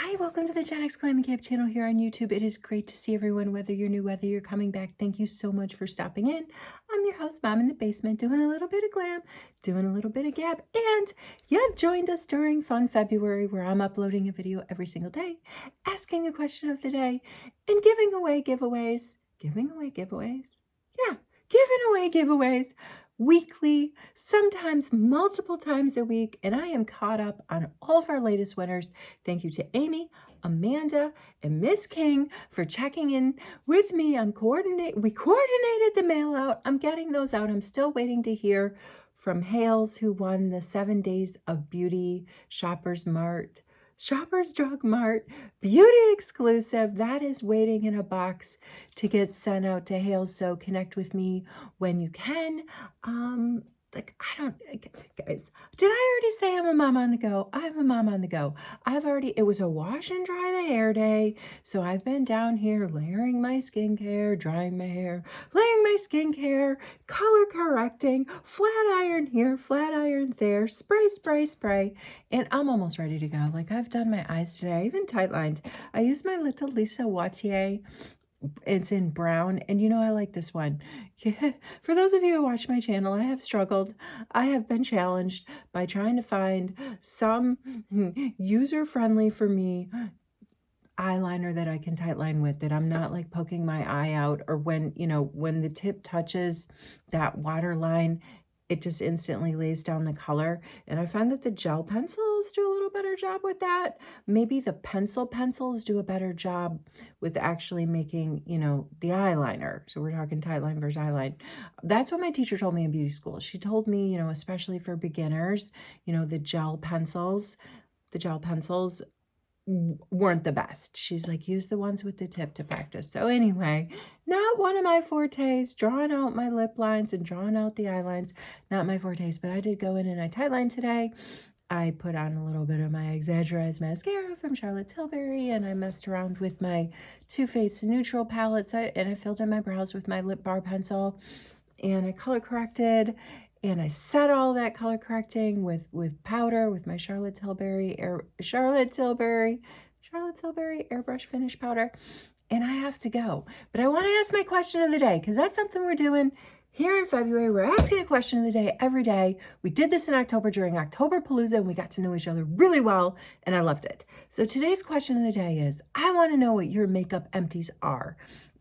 Hi, welcome to the GenX Glam Gab Channel here on YouTube. It is great to see everyone, whether you're new, whether you're coming back. Thank you so much for stopping in. I'm your host, Mom in the Basement, doing a little bit of glam, doing a little bit of gab, and you have joined us during Fun February, where I'm uploading a video every single day, asking a question of the day, and giving away giveaways. Giving away giveaways? Yeah, giving away giveaways weekly, sometimes multiple times a week, and I am caught up on all of our latest winners. Thank you to Amy, Amanda, and Miss King for checking in with me. We coordinated the mail out. I'm getting those out. I'm still waiting to hear from Hales, who won the 7 Days of Beauty Shoppers Drug Mart beauty exclusive. That is waiting in a box to get sent out to Hales. So connect with me when you can. Guys, did I already say I'm a mom on the go? I'm a mom on the go. It was a wash and dry the hair day. So I've been down here layering my skincare, drying my hair, layering my skincare, color correcting, flat iron here, flat iron there, spray, spray, spray. And I'm almost ready to go. Like, I've done my eyes today, even tight lined. I used my little Lisa Watier. It's in brown, and I like this one. For those of you who watch my channel, I have struggled. I have been challenged by trying to find some user-friendly for me eyeliner that I can tight line with, that I'm not like poking my eye out, or when the tip touches that water line, it just instantly lays down the color. And I find that the gel pencils do a little better job with that. Maybe the pencils do a better job with actually making, the eyeliner. So we're talking tight line versus eyeline. That's what my teacher told me in beauty school. She told me, especially for beginners, the gel pencils weren't the best. She's like, use the ones with the tip to practice. So anyway, not one of my fortes, drawing out my lip lines and drawing out the eye lines, not my fortes, but I did go in and I tight lined today. I put on a little bit of my Exaggerate mascara from Charlotte Tilbury, and I messed around with my Too Faced neutral palette, and I filled in my brows with my lip bar pencil, and I color corrected. And I set all that color correcting with powder, with my Charlotte Tilbury airbrush finish powder. And I have to go. But I want to ask my question of the day, because that's something we're doing here in February. We're asking a question of the day every day. We did this in October during Octoberpalooza, and we got to know each other really well, and I loved it. So today's question of the day is, I want to know what your makeup empties are.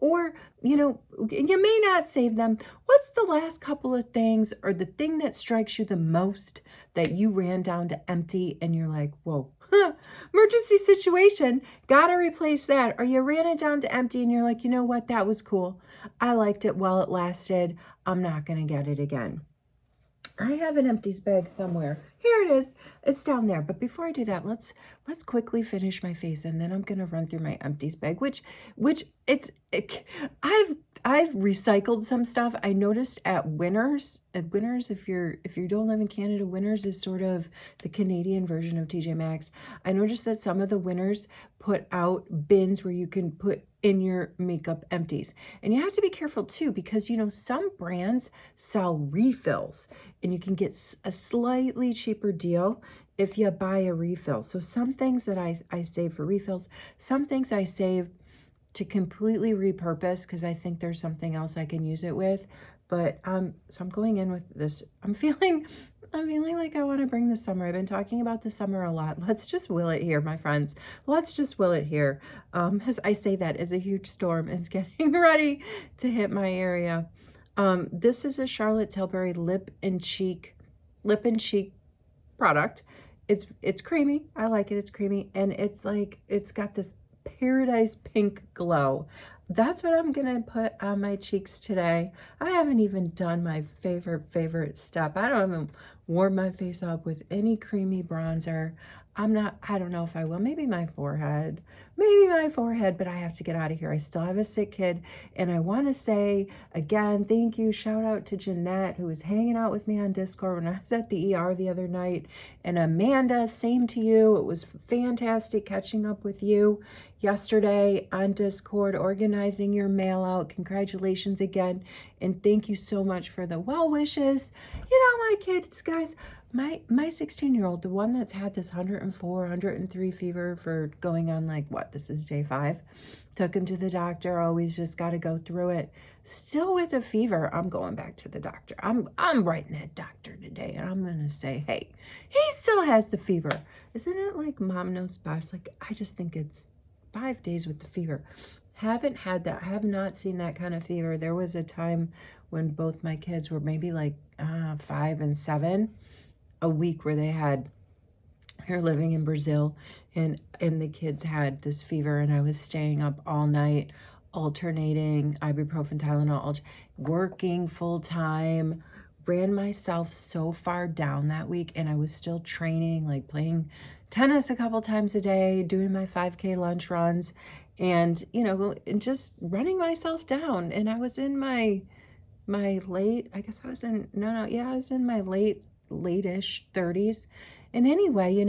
Or, you may not save them. What's the last couple of things, or the thing that strikes you the most that you ran down to empty and you're like, whoa, emergency situation, gotta replace that. Or you ran it down to empty and you're like, you know what, that was cool. I liked it while it lasted. I'm not gonna get it again. I have an empties bag somewhere. Here it is. It's down there. But before I do that, let's quickly finish my face, and then I'm gonna run through my empties bag. I've recycled some stuff. I noticed at Winners. At Winners, if you don't live in Canada, Winners is sort of the Canadian version of TJ Maxx. I noticed that some of the Winners put out bins where you can put in your makeup empties. And you have to be careful too, because some brands sell refills, and you can get a slightly cheaper deal if you buy a refill. So some things that I save for refills, some things I save to completely repurpose, because I think there's something else I can use it with. But so I'm going in with this. I'm feeling like I want to bring the summer. I've been talking about the summer a lot. Let's just will it here, my friends. Let's just will it here. As I say that, as a huge storm is getting ready to hit my area. This is a Charlotte Tilbury lip and cheek product. It's creamy. I like it. It's creamy, and it's got this paradise pink glow. That's what I'm gonna put on my cheeks today. I haven't even done my favorite step. I don't even warm my face up with any creamy bronzer. I don't know if I will. Maybe my forehead, but I have to get out of here. I still have a sick kid, and I want to say again, thank you. Shout out to Jeanette, who was hanging out with me on Discord when I was at the ER the other night. And Amanda, same to you. It was fantastic catching up with you yesterday on Discord, organizing your mail out. Congratulations again. And thank you so much for the well wishes. My kids, guys, My 16-year-old, the one that's had this 104, 103 fever for going on like what? This is day 5. Took him to the doctor. Always just got to go through it. Still with a fever. I'm going back to the doctor. I'm writing that doctor today, and I'm gonna say, hey, he still has the fever. Isn't it like mom knows best? Like I just think it's 5 days with the fever. Haven't had that. I have not seen that kind of fever. There was a time when both my kids were maybe like 5 and 7. A week where they're living in Brazil, and the kids had this fever, and I was staying up all night alternating ibuprofen, Tylenol, working full time, ran myself so far down that week, and I was still training, like playing tennis a couple times a day, doing my 5K lunch runs, and and just running myself down. And I was in my late, I guess I was in, no, yeah, I was in my late-ish 30s. And anyway,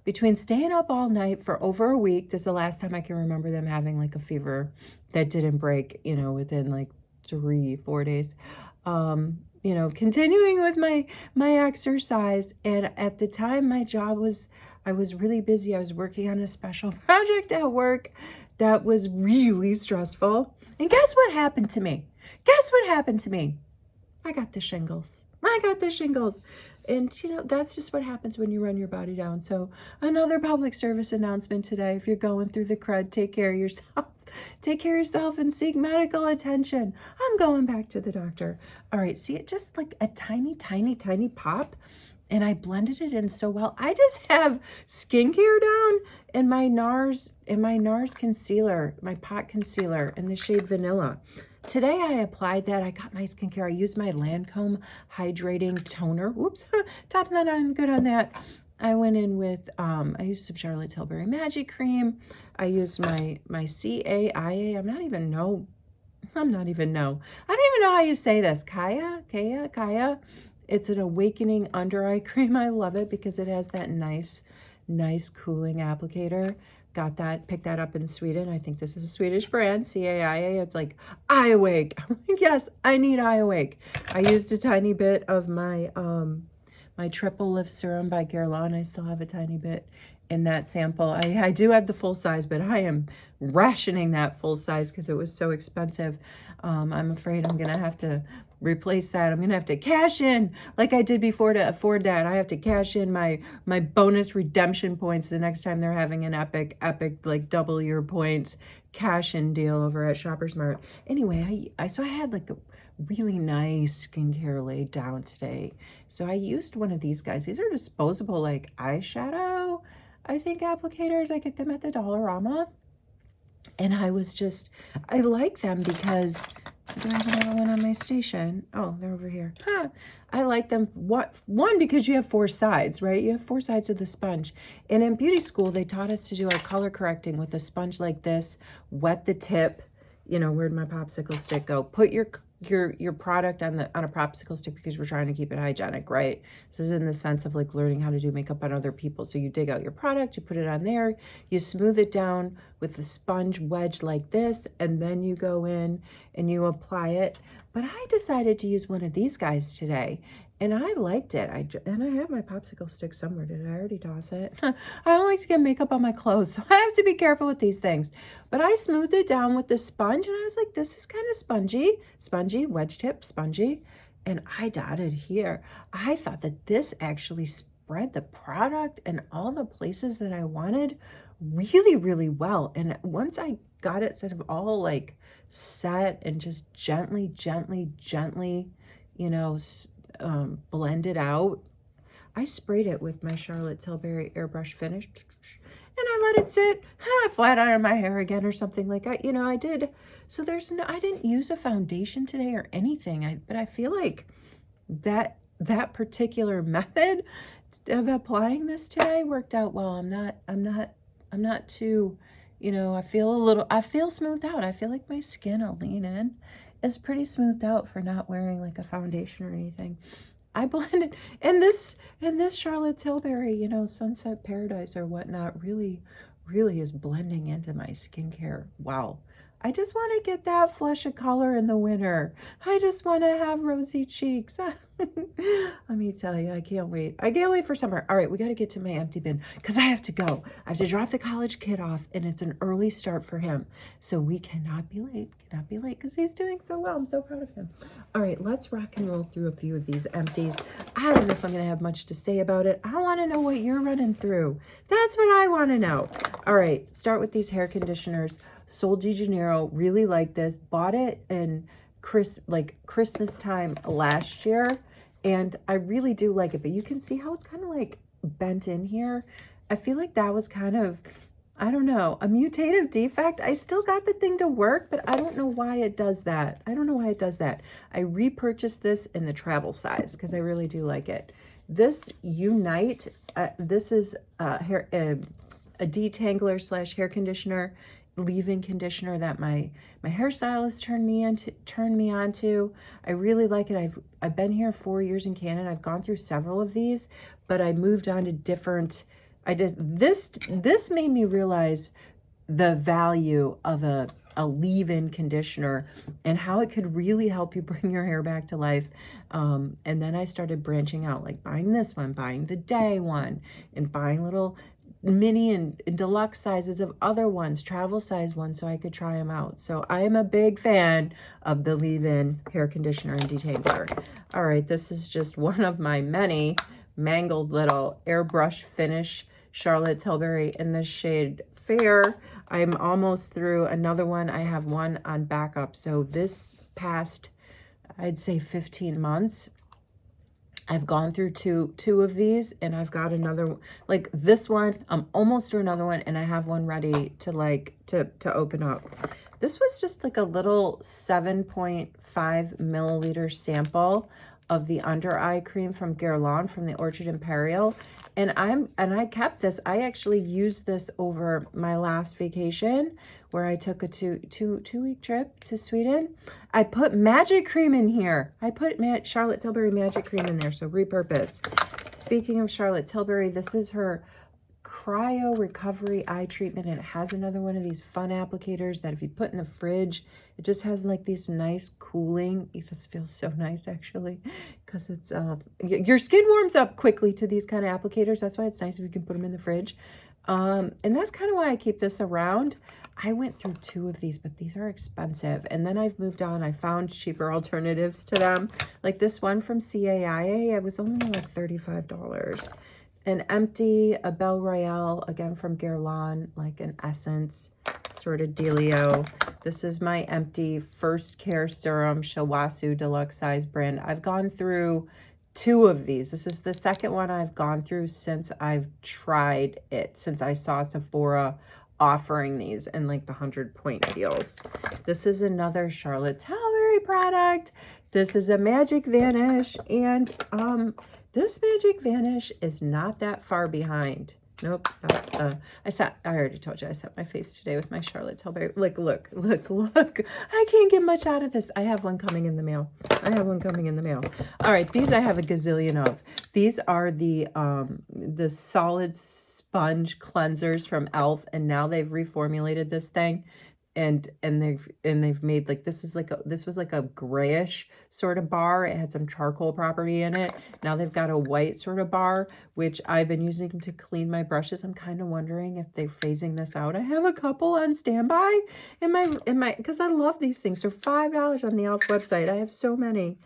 between staying up all night for over a week, this is the last time I can remember them having like a fever that didn't break, within like 3-4 days. Continuing with my exercise. And at the time, my job was, I was really busy. I was working on a special project at work that was really stressful. And guess what happened to me? Guess what happened to me? I got the shingles. I got the shingles. And, that's just what happens when you run your body down. So another public service announcement today. If you're going through the crud, take care of yourself. Take care of yourself and seek medical attention. I'm going back to the doctor. All right, see it just like a tiny, tiny, tiny pop. And I blended it in so well. I just have skincare down in my NARS concealer, my pot concealer in the shade Vanilla. Today I applied that. I got my skincare. I used my Lancome hydrating toner. Whoops, top not on good on that. I went in with, I used some Charlotte Tilbury Magic Cream. I used my CAIA. I don't even know. I don't even know how you say this. Kaya. It's an awakening under eye cream. I love it because it has that nice cooling applicator. Got that, picked that up in Sweden. I think this is a Swedish brand, CAIA. It's like Eye Awake. Yes, I need Eye Awake. I used a tiny bit of my my triple lift serum by Guerlain. I still have a tiny bit in that sample. I do have the full size, but I am rationing that full size because it was so expensive. I'm afraid I'm gonna have to replace that. I'm gonna have to cash in like I did before to afford that. I have to cash in my bonus redemption points the next time they're having an epic like double your points cash in deal over at Shoppers Mart. Anyway, so I had like a really nice skincare laid down today. So I used one of these guys. These are disposable like eyeshadow, I think, applicators. I get them at the Dollarama. And I like them because, do I have another one on my station? Oh, they're over here. I like them. One, because you have 4 sides, right? You have 4 sides of the sponge. And in beauty school, they taught us to do our color correcting with a sponge like this. Wet the tip. Where'd my popsicle stick go? Put your product on a popsicle stick because we're trying to keep it hygienic, right? This is in the sense of like learning how to do makeup on other people. So you dig out your product, you put it on there, you smooth it down with the sponge wedge like this, and then you go in and you apply it. But I decided to use one of these guys today, and I liked it. And I have my popsicle stick somewhere. Did I already toss it? I don't like to get makeup on my clothes, so I have to be careful with these things. But I smoothed it down with the sponge, and I was like, this is kind of spongy, wedge tip, spongy. And I dotted here. I thought that this actually spread the product in all the places that I wanted really, really well. And once I got it sort of all like set and just gently, blend it out, I sprayed it with my Charlotte Tilbury airbrush finish, and I let it sit flat iron my hair again or something like that. I did. So I didn't use a foundation today or anything. But I feel like that particular method of applying this today worked out well. I'm not too, I feel smoothed out. I feel like my skin, I'll lean in, is pretty smoothed out for not wearing like a foundation or anything. I blended, and this Charlotte Tilbury, Sunset Paradise or whatnot really is blending into my skincare. Wow. I just want to get that flush of color in the winter. I just want to have rosy cheeks. Let me tell you, I can't wait. I can't wait for summer. All right, we got to get to my empty bin because I have to go. I have to drop the college kid off, and it's an early start for him. So we cannot be late. Cannot be late because he's doing so well. I'm so proud of him. All right, let's rock and roll through a few of these empties. I don't know if I'm going to have much to say about it. I want to know what you're running through. That's what I want to know. All right, start with these hair conditioners. Sol de Janeiro, really like this. Bought it in Christmas time last year, and I really do like it, but you can see how it's kind of like bent in here. I feel like that was kind of, I don't know, a mutative defect. I still got the thing to work, but I don't know why it does that. I don't know why it does that. I repurchased this in the travel size because I really do like it. This Unite, this is a detangler slash hair conditioner, leave-in conditioner that my hairstylist turned me on to. I really like it. I've been here 4 years in Canada. I've gone through several of these, but I moved on to different. This made me realize the value of a leave-in conditioner and how it could really help you bring your hair back to life. And then I started branching out, like buying this one, buying the day one, and buying little mini and deluxe sizes of other ones, travel size ones, so I could try them out. So I am a big fan of the leave-in hair conditioner and detangler. All right, this is just one of my many mangled little airbrush finish Charlotte Tilbury in the shade Fair. I'm almost through another one. I have one on backup. So this past, I'd say 15 months, I've gone through two of these, and I've got another, like this one, I'm almost through another one, and I have one ready to open up. This was just like a little 7.5 milliliter sample of the under eye cream from Guerlain from the Orchard Imperial. And I kept this. I actually used this over my last vacation where I took a two-week trip to Sweden. I put magic cream in here. I put Charlotte Tilbury magic cream in there, so Repurpose. Speaking of Charlotte Tilbury, this is her cryo recovery eye treatment, and it has another one of these fun applicators that if you put in the fridge, it just has like these nice cooling. This feels so nice actually, because it's your skin warms up quickly to these kind of applicators. That's why it's nice if you can put them in the fridge. And that's kind of why I keep this around. I went through two of these, but these are expensive. And then I've moved on. I found cheaper alternatives to them. Like this one from CAIA, it was only like $35. An Empty, a Belle Royale, again from Guerlain, like an essence sort of dealio. This is my Empty First Care Serum Shawasu Deluxe Size brand. I've gone through two of these. This is the second one I've gone through since I've tried it, since I saw Sephora offering these in like the 100-point deals. This is another Charlotte Tilbury product. This is a Magic Vanish, and this Magic Vanish is not that far behind. Nope, that's the, I already told you, I set my face today with my Charlotte Tilbury. Like, look. I can't get much out of this. I have one coming in the mail. All right, these I have a gazillion of. These are the solid sponge cleansers from e.l.f. and now they've reformulated this thing. And they've made like, this was like a grayish sort of bar. It had some charcoal property in it. Now they've got a white sort of bar, which I've been using to clean my brushes. I'm kind of wondering if they're phasing this out. I have a couple on standby in my because I love these things. They're $5 on the e.l.f. website. I have so many.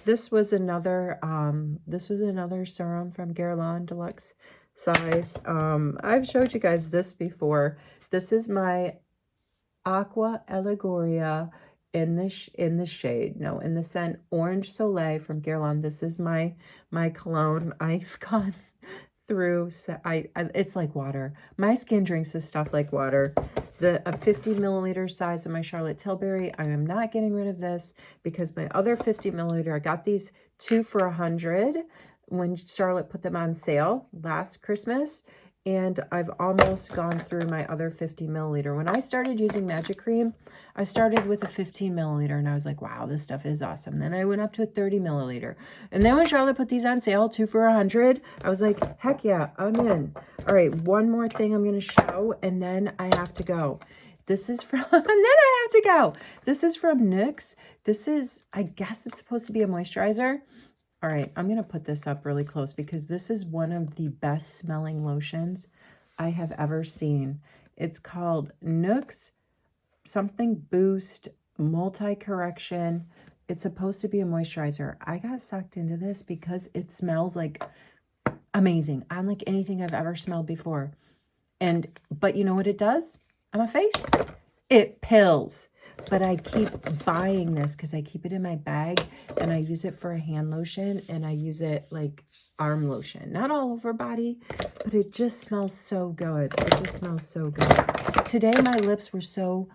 This was another serum from Guerlain Deluxe Size. I've showed you guys this before. This is my Aqua Allegoria in the scent Orange Soleil from Guerlain. This is my cologne. I've gone through, it's like water. My skin drinks this stuff like water. A 50 milliliter size of my Charlotte Tilbury. I am not getting rid of this because my other 50 milliliter, I got these 2 for $100 when Charlotte put them on sale last Christmas. And I've almost gone through my other 50 milliliter. When I started using Magic Cream, I started with a 15 milliliter and I was like, wow, this stuff is awesome. Then I went up to a 30 milliliter. And then when Charlotte put these on sale, 2 for $100, I was like, heck yeah, I'm in. All right, one more thing I'm gonna show and then I have to go. This is from, and then I have to go. This is from NYX. This is, I guess it's supposed to be a moisturizer. All right, I'm going to put this up really close because this is one of the best smelling lotions I have ever seen. It's called Nooks something Boost Multi-Correction. It's supposed to be a moisturizer. I got sucked into this because it smells like amazing, unlike anything I've ever smelled before. But you know what it does on my face? It pills. But I keep buying this because I keep it in my bag and I use it for a hand lotion and I use it like arm lotion. Not all over body, but it just smells so good. It just smells so good. Today my lips were so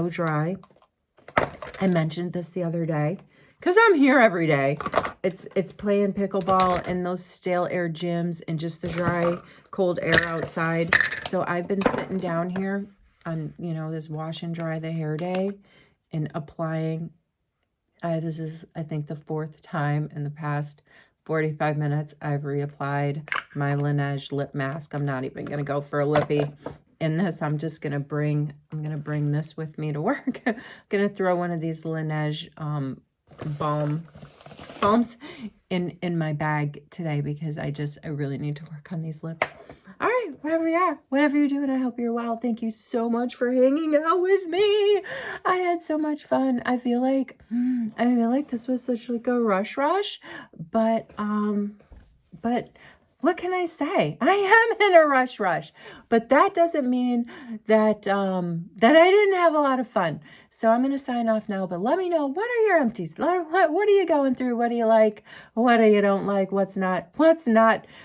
dry. I mentioned this the other day because I'm here every day. It's playing pickleball and those stale air gyms and just the dry, cold air outside. So I've been sitting down here on, you know, this wash and dry the hair day and applying. This is, I think, the 4th time in the past 45 minutes I've reapplied my Laneige lip mask. I'm not even going to go for a lippy in this. I'm going to bring this with me to work. I'm going to throw one of these Laneige balms in my bag today because I really need to work on these lips. All right, wherever you are, whatever you're doing, I hope you're well. Thank you so much for hanging out with me. I had so much fun. I feel like this was such like a rush, but what can I say? I am in a rush, but that doesn't mean that that I didn't have a lot of fun. So I'm going to sign off now, but let me know, what are your empties? What are you going through? What do you like? What do you don't like? What's not?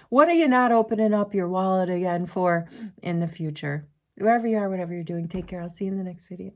What are you not opening up your wallet again for in the future? Wherever you are, whatever you're doing, take care. I'll see you in the next video.